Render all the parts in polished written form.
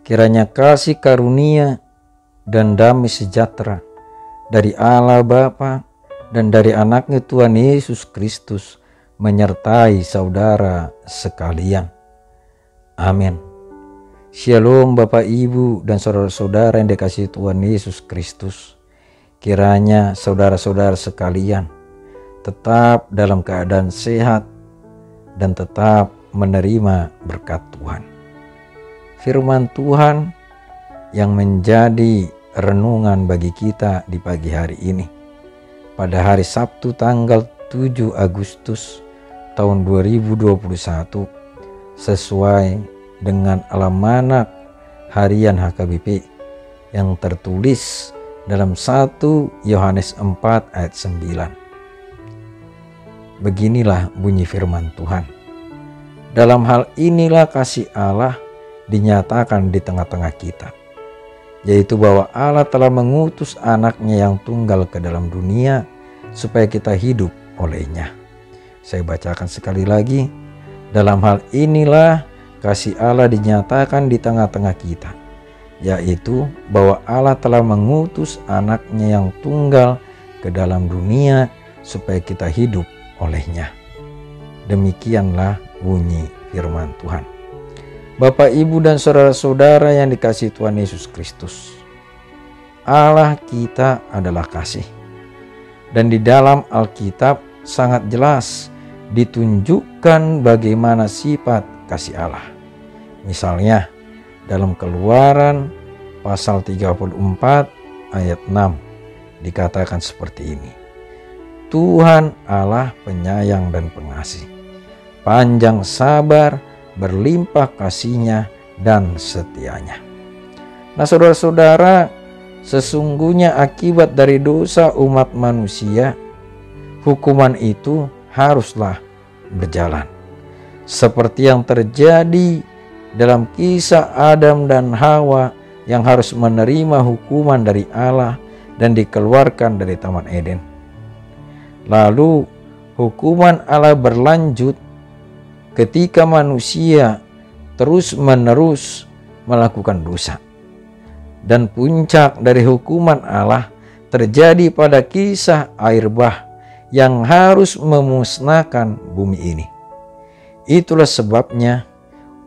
Kiranya kasih karunia dan damai sejahtera dari Allah Bapa dan dari anaknya Tuhan Yesus Kristus menyertai saudara sekalian. Amin. Shalom Bapak Ibu dan saudara-saudara yang dikasihi Tuhan Yesus Kristus. Kiranya saudara-saudara sekalian tetap dalam keadaan sehat dan tetap menerima berkat Tuhan. Firman Tuhan yang menjadi renungan bagi kita di pagi hari ini pada hari Sabtu tanggal 7 Agustus tahun 2021 sesuai dengan almanak harian HKBP yang tertulis dalam 1 Yohanes 4 ayat 9. Beginilah bunyi firman Tuhan. Dalam hal inilah kasih Allah dinyatakan di tengah-tengah kita, yaitu bahwa Allah telah mengutus anaknya yang tunggal ke dalam dunia supaya kita hidup olehnya. Saya bacakan sekali lagi. Dalam hal inilah kasih Allah dinyatakan di tengah-tengah kita, yaitu bahwa Allah telah mengutus anaknya yang tunggal ke dalam dunia supaya kita hidup olehnya. Demikianlah bunyi firman Tuhan. Bapak, Ibu, dan saudara-saudara yang dikasihi Tuhan Yesus Kristus, Allah kita adalah kasih. Dan di dalam Alkitab sangat jelas ditunjukkan bagaimana sifat kasih Allah. Misalnya dalam Keluaran pasal 34 ayat 6 dikatakan seperti ini. Tuhan Allah penyayang dan pengasih, panjang sabar, berlimpah kasihnya dan setianya. Nah saudara-saudara, sesungguhnya akibat dari dosa umat manusia, hukuman itu haruslah berjalan. Seperti yang terjadi dalam kisah Adam dan Hawa yang harus menerima hukuman dari Allah dan dikeluarkan dari Taman Eden. Lalu hukuman Allah berlanjut ketika manusia terus-menerus melakukan dosa. Dan puncak dari hukuman Allah terjadi pada kisah air bah yang harus memusnahkan bumi ini. Itulah sebabnya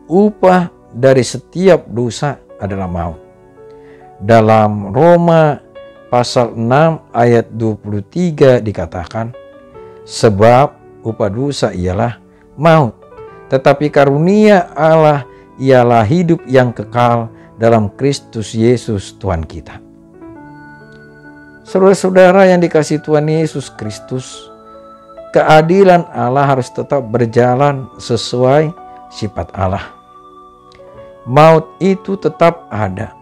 upah dari setiap dosa adalah maut. Dalam Roma pasal 6 ayat 23 dikatakan, sebab upah dosa ialah maut, tetapi karunia Allah ialah hidup yang kekal dalam Kristus Yesus Tuhan kita. Saudara-saudara yang dikasihi Tuhan Yesus Kristus, keadilan Allah harus tetap berjalan sesuai sifat Allah. Maut itu tetap ada,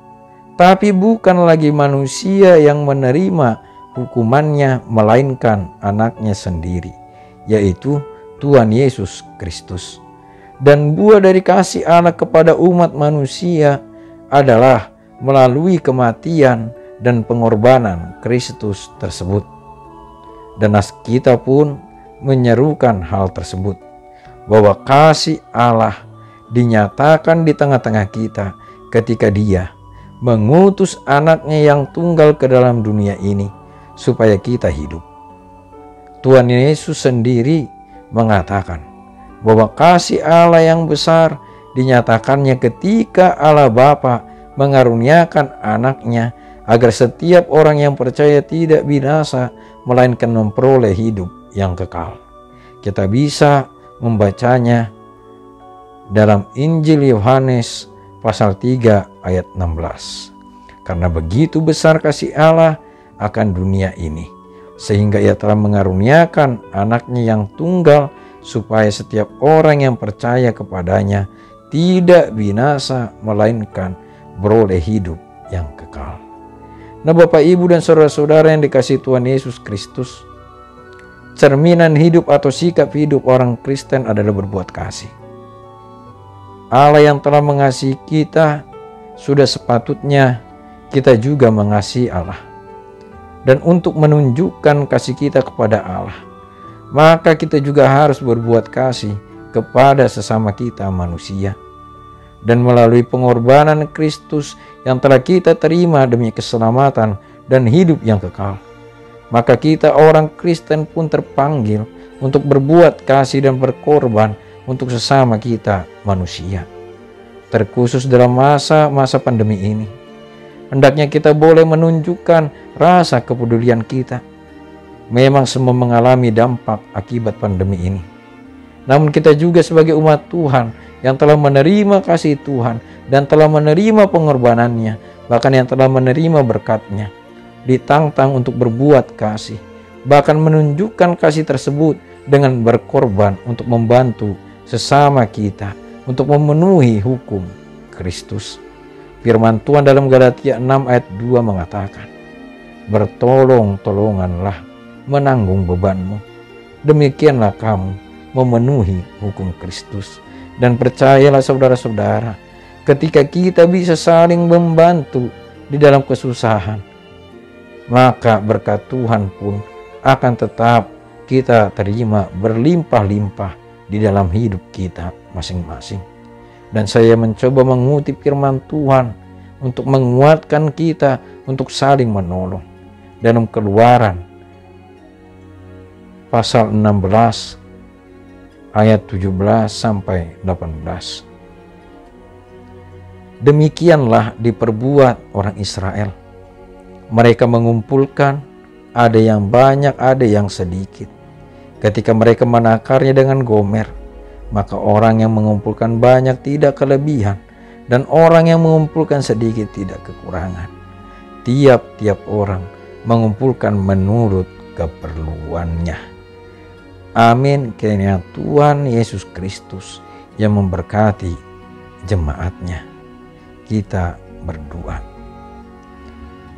tapi bukan lagi manusia yang menerima hukumannya, melainkan anaknya sendiri, yaitu Tuhan Yesus Kristus. Dan buah dari kasih Allah kepada umat manusia adalah melalui kematian dan pengorbanan Kristus tersebut. Dan nas kita pun menyerukan hal tersebut, bahwa kasih Allah dinyatakan di tengah-tengah kita ketika Dia mengutus anaknya yang tunggal ke dalam dunia ini supaya kita hidup. Tuhan Yesus sendiri mengatakan bahwa kasih Allah yang besar dinyatakannya ketika Allah Bapa mengaruniakan anaknya agar setiap orang yang percaya tidak binasa melainkan memperoleh hidup yang kekal. Kita bisa membacanya dalam Injil Yohanes pasal 3 ayat 16. Karena begitu besar kasih Allah akan dunia ini, sehingga Ia telah mengaruniakan anaknya yang tunggal supaya setiap orang yang percaya kepadanya tidak binasa melainkan beroleh hidup yang kekal. Nah Bapak, Ibu, dan saudara-saudara yang dikasihi Tuhan Yesus Kristus, cerminan hidup atau sikap hidup orang Kristen adalah berbuat kasih. Allah yang telah mengasihi kita, sudah sepatutnya kita juga mengasihi Allah. Dan untuk menunjukkan kasih kita kepada Allah, maka kita juga harus berbuat kasih kepada sesama kita manusia. dan melalui pengorbanan Kristus yang telah kita terima demi keselamatan dan hidup yang kekal. Maka kita orang Kristen pun terpanggil untuk berbuat kasih dan berkorban untuk sesama kita manusia. Terkhusus dalam masa-masa pandemi ini, hendaknya kita boleh menunjukkan rasa kepedulian kita. Memang semua mengalami dampak akibat pandemi ini. Namun kita juga sebagai umat Tuhan yang telah menerima kasih Tuhan dan telah menerima pengorbanannya, bahkan yang telah menerima berkat-Nya, ditantang untuk berbuat kasih, bahkan menunjukkan kasih tersebut dengan berkorban untuk membantu sesama kita untuk memenuhi hukum Kristus. Firman Tuhan dalam Galatia 6 ayat 2 mengatakan, "Bertolong-tolonganlah menanggung bebanmu, demikianlah kamu memenuhi hukum Kristus." Dan percayalah saudara-saudara, ketika kita bisa saling membantu di dalam kesusahan, maka berkat Tuhan pun akan tetap kita terima berlimpah-limpah di dalam hidup kita masing-masing. Dan saya mencoba mengutip firman Tuhan untuk menguatkan kita untuk saling menolong. Dalam Keluaran pasal 16 ayat 17 sampai 18. Demikianlah diperbuat orang Israel. Mereka mengumpulkan, ada yang banyak, ada yang sedikit. Ketika mereka menakarnya dengan Gomer, maka orang yang mengumpulkan banyak tidak kelebihan, dan orang yang mengumpulkan sedikit tidak kekurangan. Tiap-tiap orang mengumpulkan menurut keperluannya. Amin. Kiranya Tuhan Yesus Kristus yang memberkati jemaat-Nya. Kita berdoa.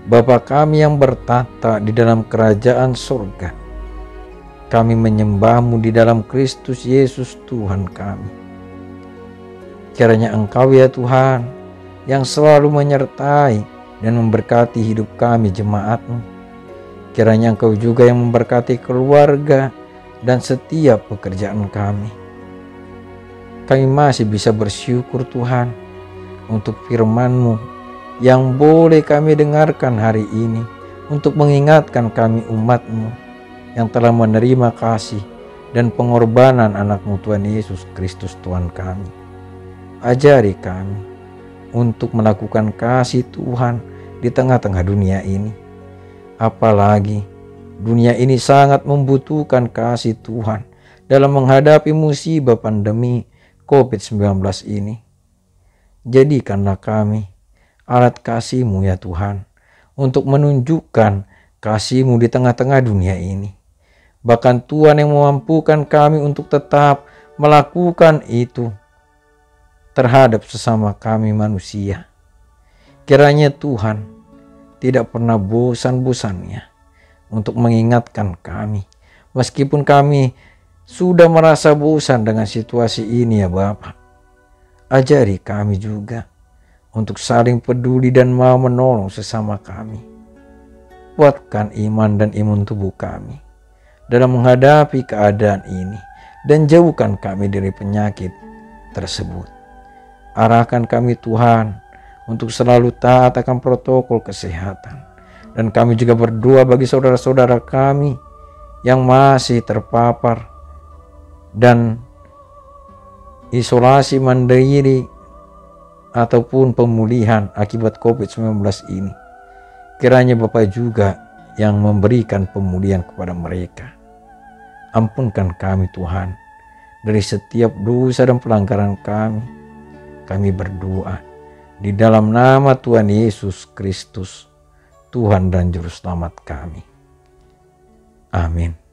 Bapa kami yang bertata di dalam kerajaan surga, kami menyembah-Mu di dalam Kristus Yesus Tuhan kami. Kiranya Engkau ya Tuhan yang selalu menyertai dan memberkati hidup kami jemaat-Mu. Kiranya Engkau juga yang memberkati keluarga dan setiap pekerjaan kami. Kami masih bisa bersyukur Tuhan untuk firman-Mu yang boleh kami dengarkan hari ini untuk mengingatkan kami umat-Mu yang telah menerima kasih dan pengorbanan anak-Mu Tuhan Yesus Kristus Tuhan kami. Ajari kami untuk melakukan kasih Tuhan di tengah-tengah dunia ini. Apalagi dunia ini sangat membutuhkan kasih Tuhan dalam menghadapi musibah pandemi COVID-19 ini. Jadikanlah kami alat kasih-Mu ya Tuhan untuk menunjukkan kasih-Mu di tengah-tengah dunia ini. Bahkan Tuhan yang memampukan kami untuk tetap melakukan itu terhadap sesama kami manusia. Kiranya Tuhan tidak pernah bosan-bosannya untuk mengingatkan kami, meskipun kami sudah merasa bosan dengan situasi ini ya Bapa. Ajari kami juga untuk saling peduli dan mau menolong sesama kami. Kuatkan iman dan imun tubuh kami dalam menghadapi keadaan ini, dan jauhkan kami dari penyakit tersebut. Arahkan kami Tuhan untuk selalu taat akan protokol kesehatan. Dan kami juga berdoa bagi saudara-saudara kami yang masih terpapar dan isolasi mandiri ataupun pemulihan akibat COVID-19 ini. Kiranya Bapa juga yang memberikan pemulihan kepada mereka. Ampunkan kami Tuhan dari setiap dosa dan pelanggaran kami. Kami berdoa di dalam nama Tuhan Yesus Kristus, Tuhan dan Juru Selamat kami. Amin.